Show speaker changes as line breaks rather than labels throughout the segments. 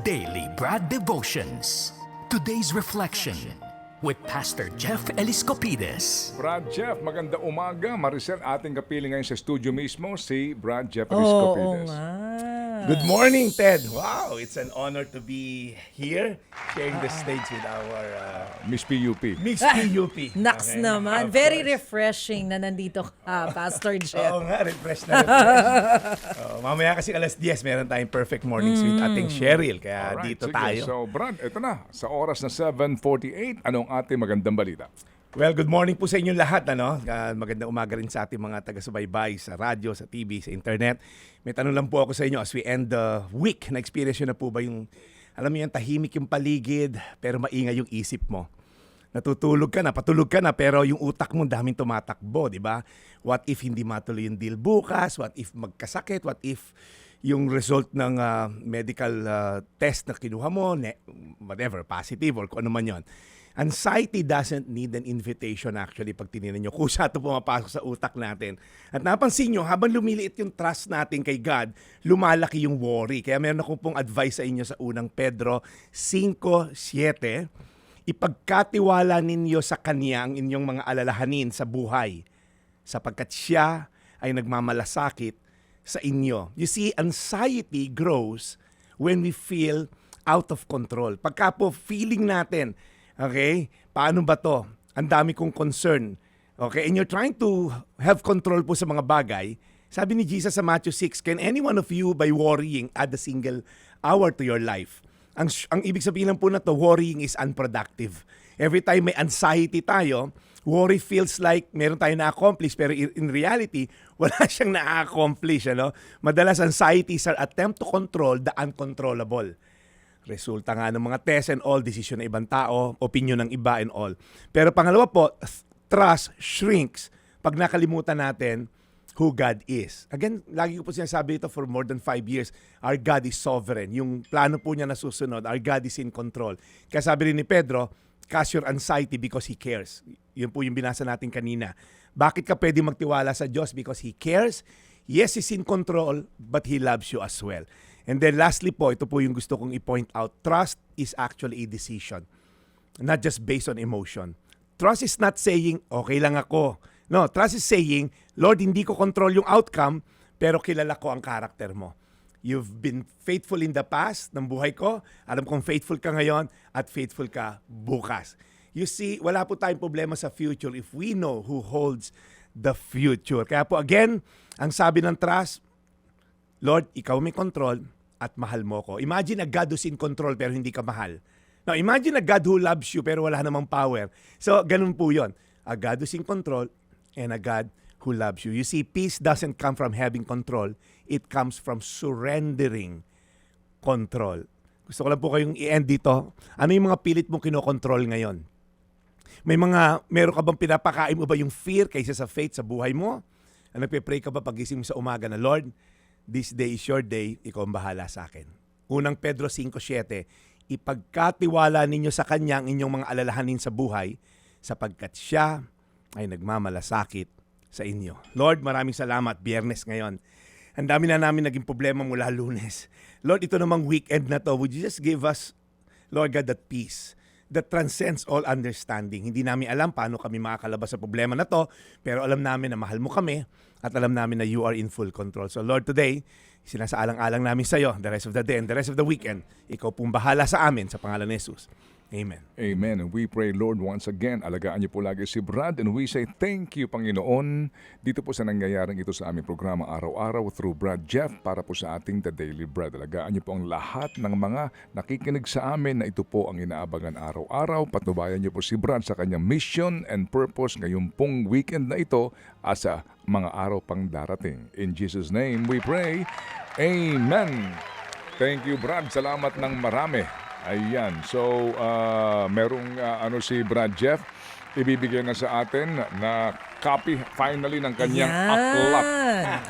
Daily Brad Devotions. Today's reflection with Pastor Jeff Eliscopides.
Brad Jeff, maganda umaga. Maricel, ating kapiling ngayon sa studio mismo, si Brad Jeff
Oo
Eliscopides.
nga.
Good morning, Ted. Wow, it's an honor to be here sharing the stage with our
Miss PUP.
Mix PUP.
Naks
Okay?
naman.
Of
Very
course.
refreshing na nandito ka, Pastor Jeff.
Oo nga, refresh na refresh. Mamaya kasi alas 10, meron tayong perfect mornings with ating Cheryl. Kaya
Alright,
dito
sige.
tayo.
So, Brad, ito na. Sa oras na 7:48, anong ating magandang balita?
Well, good morning po sa inyong lahat. Magandang umaga rin sa ating mga taga-subaybay sa radyo, sa TV, sa internet. May tanong lang po ako sa inyo as we end the week. Na-experience nyo na po ba yung, alam mo yung tahimik yung paligid, pero maingay yung isip mo? Natutulog ka na, patulog ka na, pero yung utak mo daming tumatakbo, di ba? What if hindi matuloy yung deal bukas? What if magkasakit? What if yung result ng medical test na kinuha mo, whatever, positive or kung ano man yun? Anxiety doesn't need an invitation actually pag tinignan nyo. Kusa ito pumapasok sa utak natin. At napansin nyo, habang lumiliit yung trust natin kay God, lumalaki yung worry. Kaya meron ako pong advice sa inyo sa unang Pedro 5:7. Ipagkatiwala ninyo sa Kanya ang inyong mga alalahanin sa buhay, sapagkat Siya ay nagmamalasakit sa inyo. You see, anxiety grows when we feel out of control. Pagka po feeling natin, okay, paano ba to? Ang dami kong concern. Okay, and you're trying to have control po sa mga bagay. Sabi ni Jesus sa Matthew 6, can any one of you by worrying add a single hour to your life? Ang ibig sabihin lang po na to, worrying is unproductive. Every time may anxiety tayo, worry feels like meron tayo na-accomplish, pero in reality, wala siyang na-accomplish. Ano? Madalas anxiety is our attempt to control the uncontrollable. Resulta nga ng mga test and all, decision ng ibang tao, opinion ng iba and all. Pero pangalawa po, trust shrinks pag nakalimutan natin who God is. Again, lagi ko po sinasabi ito for more than 5 years, our God is sovereign. Yung plano po niya na susunod, our God is in control. Kaya sabi rin ni Pedro, cast your anxiety because He cares. Yun po yung binasa natin kanina. Bakit ka pwede magtiwala sa Diyos? Because He cares. Yes, He's in control, but He loves you as well. And then lastly po, ito po yung gusto kong i-point out. Trust is actually a decision, not just based on emotion. Trust is not saying, okay lang ako. No, trust is saying, Lord, hindi ko control yung outcome, pero kilala ko ang karakter mo. You've been faithful in the past ng buhay ko. Alam kong faithful ka ngayon at faithful ka bukas. You see, wala po tayong problema sa future if we know who holds the future. Kaya po again, ang sabi ng trust, Lord, ikaw may control at mahal mo ko. Imagine a God who's in control pero hindi ka mahal. Now, imagine a God who loves you pero wala namang power. So, ganun po yun. A God who's in control and a God who loves you. You see, peace doesn't come from having control. It comes from surrendering control. Gusto ko lang po kayong i-end dito. Ano yung mga pilit mong kinokontrol ngayon? Meron ka bang pinapakain mo ba yung fear kaysa sa faith sa buhay mo? Nagpe-pray ka ba pagising mo sa umaga na, Lord, this day is your day, ikaw ang bahala sa akin. Unang Pedro 5:7, ipagkatiwala ninyo sa Kanya ang inyong mga alalahanin sa buhay, sapagkat Siya ay nagmamalasakit sa inyo. Lord, maraming salamat. Biyernes ngayon. Ang dami na namin naging problema mula Lunes. Lord, ito namang weekend na to, would you just give us, Lord God, that peace that transcends all understanding. Hindi namin alam paano kami makakalabas sa problema na to, pero alam namin na mahal mo kami at alam namin na you are in full control. So Lord, today, sinasaalang-alang namin sa iyo the rest of the day and the rest of the weekend. Ikaw pong bahala sa amin sa pangalan ni Jesus. Amen.
Amen. And we pray, Lord, once again, alagaan niyo po lagi si Brad and we say thank you, Panginoon, dito po sa nangyayaring ito sa aming programa araw-araw through Brad Jeff para po sa ating The Daily Bread. Alagaan niyo po ang lahat ng mga nakikinig sa amin na ito po ang inaabangan araw-araw. Patnubayan niyo po si Brad sa kanyang mission and purpose ngayong pong weekend na ito at sa mga araw pang darating. In Jesus' name we pray. Amen. Thank you, Brad. Salamat ng marami. Ayan. So, merong si Brad Jeff, ibibigay na sa atin na copy finally ng kanyang aklat.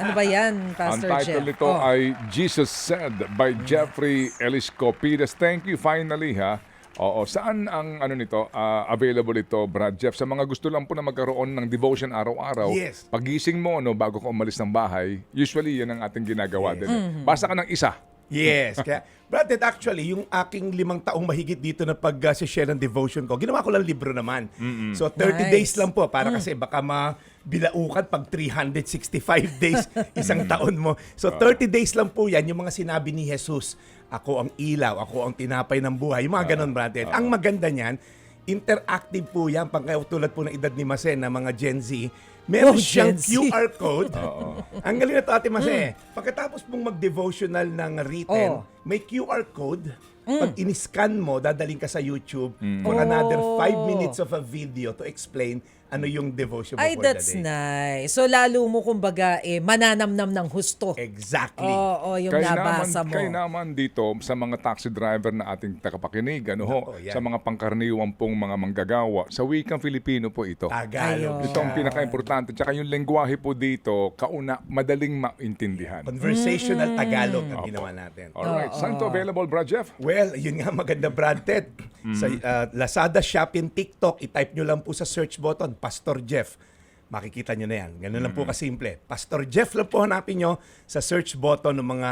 Ano ba yan,
Ang
Pastor Jeff?
title nito ay Jesus Said by Jeffrey Eliscopides. Thank you finally ha. Oo, saan ang nito available ito, Brad Jeff? Sa mga gusto lang po na magkaroon ng devotion araw-araw,
Yes.
pagising mo bago ka umalis ng bahay, usually yan ang ating ginagawa din. Basa ka ng isa.
Yes. Kaya, Brad, Ted, actually, yung aking 5 taong mahigit dito na pag-share ng devotion ko, ginawa ko lang libro naman. So, 30
Nice.
days lang po para kasi baka mabilaukan pag 365 days isang taon mo. So, 30 days lang po yan, yung mga sinabi ni Jesus. Ako ang ilaw, ako ang tinapay ng buhay. Yung mga ganun, Brad, Ted. Ang maganda niyan, interactive po yan. Tulad po ng edad ni Masen na mga Gen Z, meron siyang
Gen Z.
QR code. Ang galing na to, Ate Mase. Pagkatapos mong mag-devotional ng written, may QR code. Pag in-scan mo, dadaling ka sa YouTube for another 5 minutes of a video to explain ano yung devotion mo
Ay,
for the
that's
day.
nice. So, lalo mo, kumbaga, mananamnam ng husto.
Exactly.
Oo, yung nabasa mo.
Kaya naman dito sa mga taxi driver na ating tagapakinig,
Nako, yan.
sa mga pangkaraniwang pong mga manggagawa, sa wikang Filipino po ito.
Tagalog.
Ayun.
Ito ang pinaka-importante. Tsaka yung lengguwahe po dito, madaling maintindihan.
Conversational Tagalog ang ginawa natin.
Alright. Saan to available, Brad Jeff?
Well, yun nga maganda, Brad Ted. Sa Lazada, Shopee, TikTok, i-type nyo lang po sa search button, Pastor Jeff. Makikita nyo na yan. Ganun lang po kasimple. Pastor Jeff lang po hanapin nyo sa search button ng mga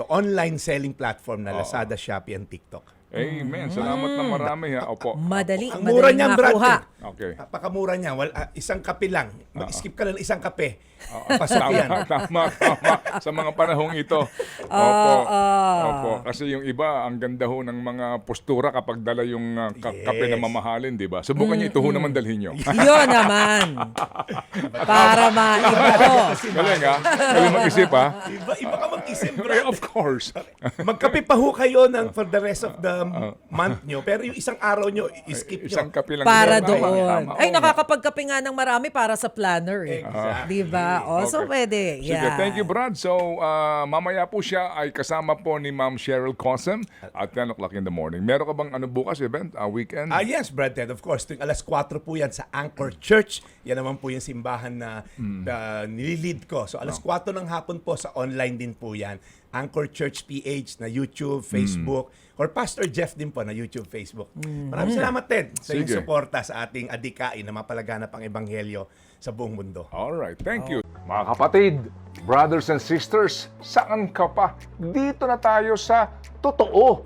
online selling platform na Lazada, Shopee, and TikTok.
Amen. Salamat na marami ha. Opo.
Madali,
Ang mura
madaling
niyan, Brad
makuha.
Ted.
Okay.
Napakamura niya. Isang kape lang. Mag-skip ka lang isang kape. Pasok yan.
Tama. Sa mga panahong ito. Opo. Kasi yung iba, ang ganda ho ng mga postura kapag dala yung kape na mamahalin, di ba? Subukan niyo ito ho naman dalhin niyo.
Yun naman. Para maiba ko.
Galing ha? Galing mag-isip ha?
Iba ka mag-isip,
Eh,
Brad.
of course.
Magkape pa ho kayo for the rest of the month nyo. Pero yung isang araw nyo, skip nyo.
Isang kape lang.
Para
Tama,
doon.
tama.
Ay,
Oo nga.
nakakapagkape nga ng marami para sa planner eh.
Exactly.
Di ba? O, so
Okay.
pwede.
Sige,
Yeah.
thank you Brad. So, mamaya po siya ay kasama po ni Ma'am Cheryl Cosem at 10 o'clock in the morning. Meron ka bang bukas event? Weekend?
Yes, Brad Ted, of course. Tuwing alas 4 po yan sa Anchor Church. Yan naman po yung simbahan na nililid ko. So, alas 4 ng hapon po sa online din po yan. Anchor Church PH na YouTube, Facebook, or Pastor Jeff din po na YouTube, Facebook. Maraming salamat, Ted, sa iyong
Sige.
suporta sa ating adikain na mapalaganap ang ebanghelyo sa buong mundo.
Alright, thank you. Mga kapatid, brothers and sisters, saan ka pa? Dito na tayo sa Totoo.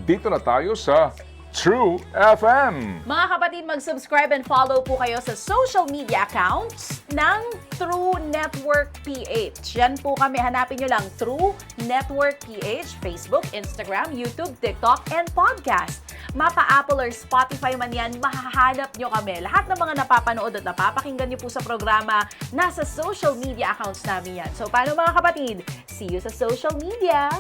Dito na tayo sa True FM.
Mga kapatid, mag-subscribe and follow po kayo sa social media accounts ng True Network PH. Yan po kami. Hanapin nyo lang True Network PH, Facebook, Instagram, YouTube, TikTok, and podcast. Mapa Apple or Spotify man yan, mahahanap nyo kami. Lahat ng mga napapanood at napapakinggan nyo po sa programa, nasa social media accounts namin yan. So, paano mga kapatid? See you sa social media!